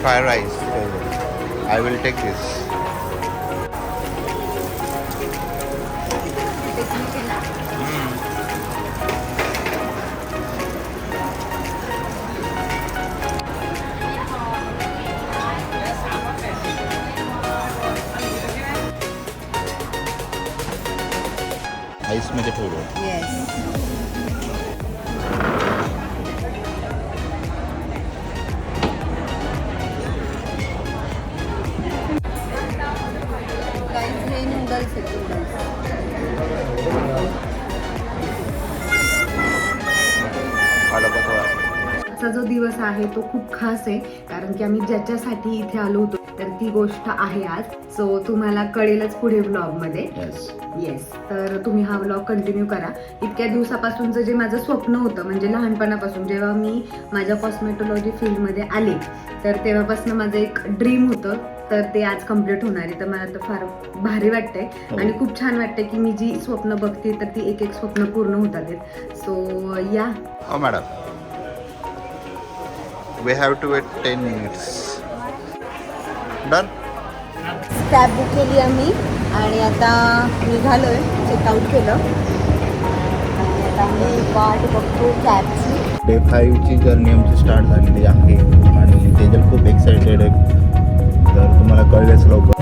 Fried rice. I will take this. आईसमध्ये ठेवलं. Yes. हे noodles आहेत नूडल्स. आजचा जो दिवस आहे तो खूप खास आहे कारण की आम्ही ज्याच्यासाठी इथे आलो होतो तर ती गोष्ट आहे आज. सो तुम्हाला कळेलच पुढे व्लॉगमध्ये. येस. तर तुम्ही हा व्लॉग कंटिन्यू करा. इतक्या दिवसापासूनचं जे माझं स्वप्न होतं म्हणजे लहानपणापासून जेव्हा मी माझ्या कॉस्मेटॉलॉजी फील्डमध्ये आले तर तेव्हापासून माझं एक ड्रीम होतं तर ते आज कम्प्लीट होणार आहे. तर मला तर फार भारी वाटतंय आणि खूप छान वाटतंय की मी जी स्वप्न बघते तर ती एक एक स्वप्न पूर्ण होतात. सो या. Madam we have to wait 10 minutes. Done? Cab book केली आम्ही आणि आता निघालोय. चेकआउट केलं आणि आता आम्ही वाट बघतो कॅबची. डे 5 ची जर्नी आमची स्टार्ट झालेली आहे आणि तेजल खूप एक्साइटेड आहे. तर तुम्हाला कळलेच लवकर.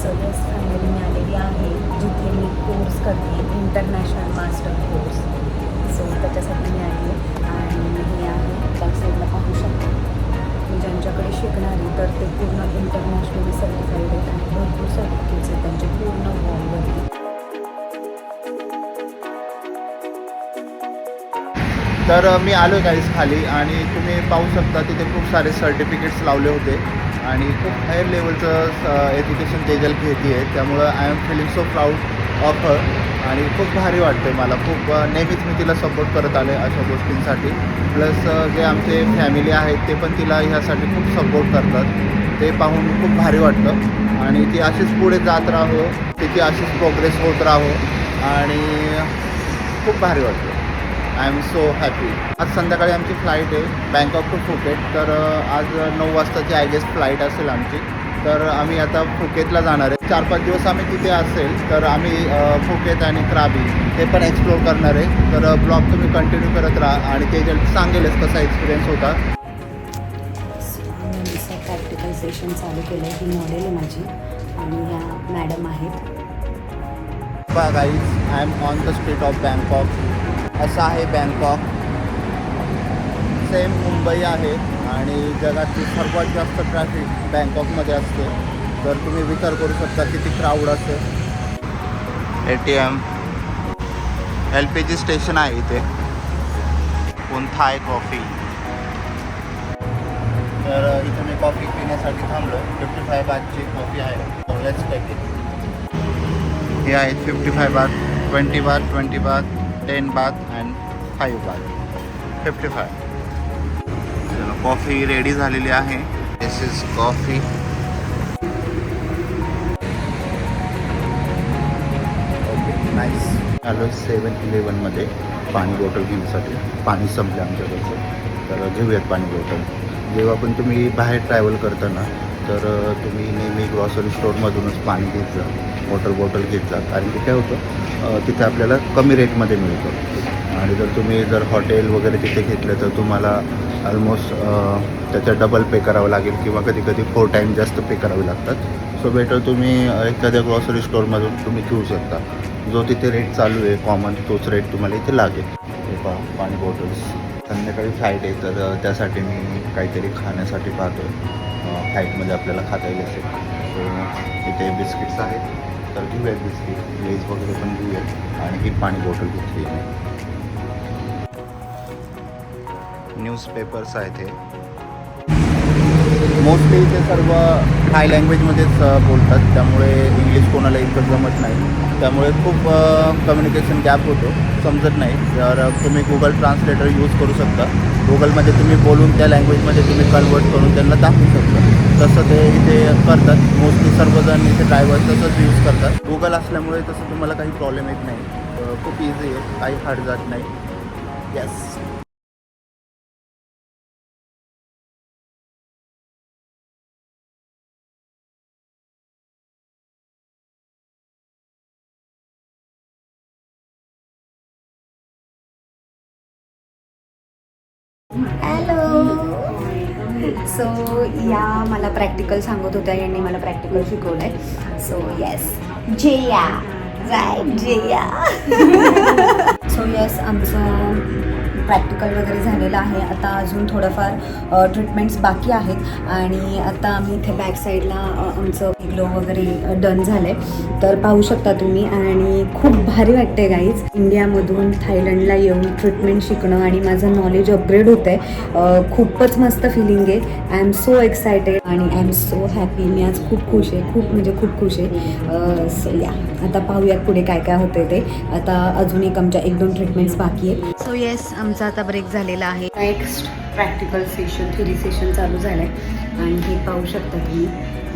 सगळ्याच फॅमिली मी आलेली आहे जिथे मी कोर्स करते इंटरनॅशनल मास्टर कोर्स. सो त्याच्यासाठी मी आली आणि हे आहे बॅक साईडला पाहू शकतो. मी ज्यांच्याकडे शिकणारी तर ते पूर्ण इंटरनॅशनली सर्टिफाईड आहेत आणि भरपूर सर्टिफिकेट्स आहेत त्यांचे पूर्ण वॉलवरती. तर मी आलो आहे गाईस खाली आणि तुम्ही पाहू शकता तिथे खूप सारे सर्टिफिकेट्स लावले होते आणि खूप हायर लेवलचं एज्युकेशन तेजल घेते आहे. त्यामुळं I am feeling so proud of her आणि खूप भारी वाटतं मला. खूप नेहमीच मी तिला सपोर्ट करत आले अशा गोष्टींसाठी. प्लस जे आमचे फॅमिली आहेत ते पण तिला ह्यासाठी खूप सपोर्ट करतात. ते पाहून खूप भारी वाटतं आणि ती अशीच पुढे जात राहो, तिची अशीच प्रोग्रेस होत राहो आणि खूप भारी वाटतं. I am so happy. आज संध्याकाळी आमची फ्लाईट आहे बँकॉक टू फुकेट. तर आज 9 वाजताची आय गेस फ्लाईट असेल आमची. तर आम्ही आता फुकेतला जाणार आहे. 4-5 दिवस आम्ही तिथे असेल तर आम्ही फुकेत आणि क्राबी ते पण एक्सप्लोर करणार आहे. तर ब्लॉग तुम्ही कंटिन्यू करत राहा आणि ते जर सांगेलच कसा एक्सपिरियन्स होता. प्रॅक्टिकल सेशन चालू केलं आहे. ही मॉडेल आहे माझी आणि ह्या मॅडम आहेत. Guys I am on the street of Bangkok. असं आहे बँकॉक. सेम मुंबई आहे आणि जगातली सर्वात जास्त ट्रॅफिक बँकॉकमध्ये असते. तर तुम्ही विचार करू शकता किती क्राऊड असेल. ATM LPG स्टेशन आहे इथे. थाय कॉफी. तर इथे मी कॉफी पिण्यासाठी थांबलो. 55 बातची कॉफी आहे. Let's take it. हे आहेत 55 बात, 20 बात, 20 बात, 10 बात अँड 5 बात. 55. चलो कॉफी रेडी झालेली आहे. दिस इज कॉफी. Okay nice. आलो 7-Elevenमध्ये पाणी बॉटल घेण्यासाठी. पाणी संपलं आमच्याकडचं तर घेऊयात पाणी बॉटल. जेव्हा पण तुम्ही बाहेर ट्रॅव्हल करताना तर तुम्ही नेहमी ग्रॉसरी स्टोअरमधूनच पाणी घेत जा. बॉटल घेत जा कारण की काय होतं तिथे आपल्याला कमी रेटमध्ये मिळतं आणि जर हॉटेल वगैरे तिथे घेतलं तर तुम्हाला ऑलमोस्ट त्याच्या डबल पे करावं लागेल किंवा कधी 4 टाईम जास्त पे करावे लागतात. सो बेटर तुम्ही एखाद्या ग्रॉसरी स्टोअरमधून तुम्ही घेऊ शकता. जो तिथे रेट चालू आहे कॉमन तोच रेट तुम्हाला इथे लागेल. हे पहा पाणी बॉटल्स. संध्याकाळी फ्लाईट आहे तर त्यासाठी मी काहीतरी खाण्यासाठी पाहतो आहे. फ्लाईटमध्ये आपल्याला खाता येईल असेल. सो इथे बिस्किट्स आहेत तर घेऊयात बिस्किट. लेज वगैरे पण घेऊयात आणि ही पाणी बॉटल घेतली आहे. न्यूजपेपर्स आहेत हे. मोस्टली इथे सर्व थाय लँग्वेजमध्येच बोलतात त्यामुळे इंग्लिश कोणाला इतकं जमत नाही. त्यामुळे खूप कम्युनिकेशन गॅप होतो, समजत नाही. तर तुम्ही गुगल ट्रान्सलेटर यूज करू शकता. गुगलमध्ये तुम्ही बोलून त्या लँग्वेजमध्ये तुम्ही कन्वर्ट करून त्यांना दाखवू शकता. तसं ते इथे करतात. मोस्टली सर्वजण इथे ड्रायव्हर तसंच यूज करतात. गुगल असल्यामुळे तसं तुम्हाला काही प्रॉब्लेम येत नाही. खूप इझी आहे, काही हार्ड जात नाही. येस. हॅलो. सो या मला प्रॅक्टिकल सांगत होत्या, यांनी मला प्रॅक्टिकल शिकवलं आहे. सो येस, जेया राईट, जेया. सो येस, आमचं प्रॅक्टिकल वगैरे झालेलं आहे. आता अजून थोडंफार ट्रीटमेंट्स बाकी आहेत आणि आता आम्ही इथे बॅक साईडला आमचं ग्लो वगैरे डन झालं आहे. तर पाहू शकता तुम्ही आणि खूप भारी वाटते गाईज. इंडियामधून थायलंडला येऊन ट्रीटमेंट शिकणं आणि माझं नॉलेज अपग्रेड होतं आहे. खूपच मस्त फिलिंग आहे. आय एम सो एक्सायटेड आणि आय एम सो हॅपी. मी आज खूप खुश आहे, खूप म्हणजे खूप खुश आहे. सो या, आता पाहूयात पुढे काय काय होतं ते. आता अजून एक आमच्या 1-2 ट्रीटमेंट्स बाकी आहेत. सो येस, आमचा आता ब्रेक झालेला आहे. Next practical session, theory session चालू झालं आहे आणि हे पाहू शकता तुम्ही.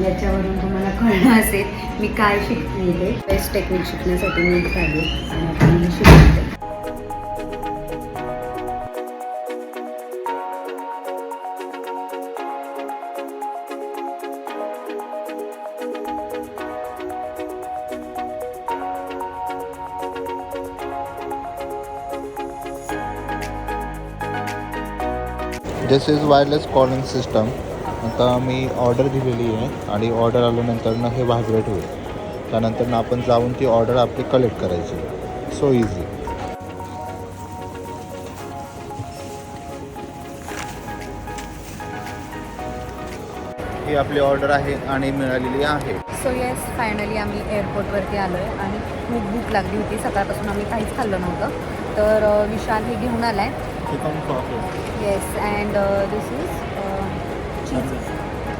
याच्यावरून तुम्हाला कळलं असेल मी काय शिकते. इथे बेस्ट टेक्निक शिकण्यासाठी मी इथे आली आणि आता मी शिकते. दिस इज वायरलेस कॉलिंग सिस्टम. आता मी ऑर्डर दिलेली आहे आणि ऑर्डर आल्यानंतर ना हे व्हायब्रेट होईल. त्यानंतर ना आपण जाऊन ती ऑर्डर आपली कलेक्ट करायची. So easy. ही आपली ऑर्डर आहे आणि मिळालेली आहे. सो येस, फायनली आम्ही एअरपोर्टवरती आलो आहे आणि खूप भूक लागली होती. सकाळपासून आम्ही काहीच खाल्लं नव्हतं. तर विशाल हे घेऊन आला आहे. Yes, and this is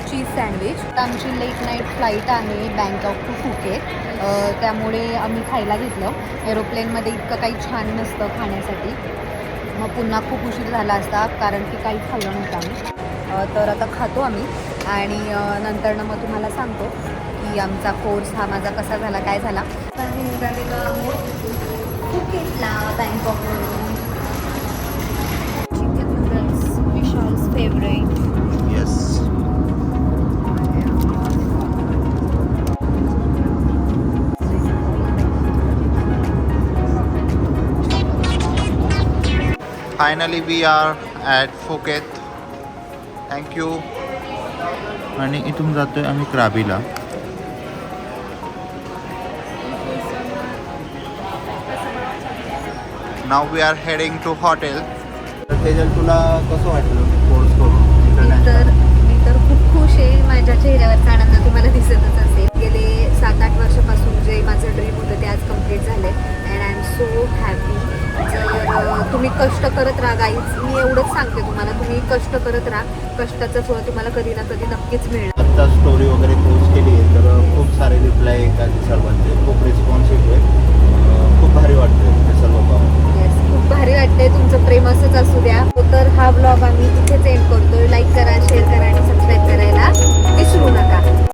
cheese sandwich. आमची लेट नाईट फ्लाईट आहे बँकॉक टू फुकेट. त्यामुळे आम्ही खायला घेतलं. एरोप्लेनमध्ये इतकं काही छान नसतं खाण्यासाठी. मग पुन्हा खूप उशीर झाला असता कारण की काहीच खाल्लं नव्हतं आम्ही. तर आता खातो आम्ही आणि नंतर मग तुम्हाला सांगतो की आमचा कोर्स हा माझा कसा झाला, काय झाला. आम्ही निघालेलो आहोत फुकेटला बँकॉकवरून. Chicken noodles, Vishal's favourite. Yes. Finally we are at Phuket. Thank you. आणि इथून जातोय आम्ही क्राबीला. Now we are heading to hotel. Tejal, तुला कसं वाटलं कोर्स करून? मी तर खूप खुश आहे. माझ्या चेहऱ्यावरचा आनंद तुम्हाला दिसतच असेल. गेले 7-8 वर्षापासून जे माझं ड्रीम होतं ते आज कम्प्लीट झाले and I am so happy. जर तुम्ही कष्ट करत राहा गाईज, मी एवढंच सांगते तुम्हाला, तुम्ही कष्ट करत राहा. कष्टाचं फळ तुम्हाला कधी ना कधी नक्कीच मिळणार. आत्ता स्टोरी वगैरे पोस्ट केली आहे तर खूप सारे रिप्लाय येतात सर्वांचे. खूप रिस्पॉन्सिव्ह आहे. खूप भारी वाटतं ते सर्व पाहून. येस, खूप भारी वाटतंय. तुमचं प्रेम असंच असू द्या. तर हा ब्लॉग आम्ही इथेच एंड करतोय. लाईक करा, शेअर करा आणि सबस्क्राईब करायला विसरू नका.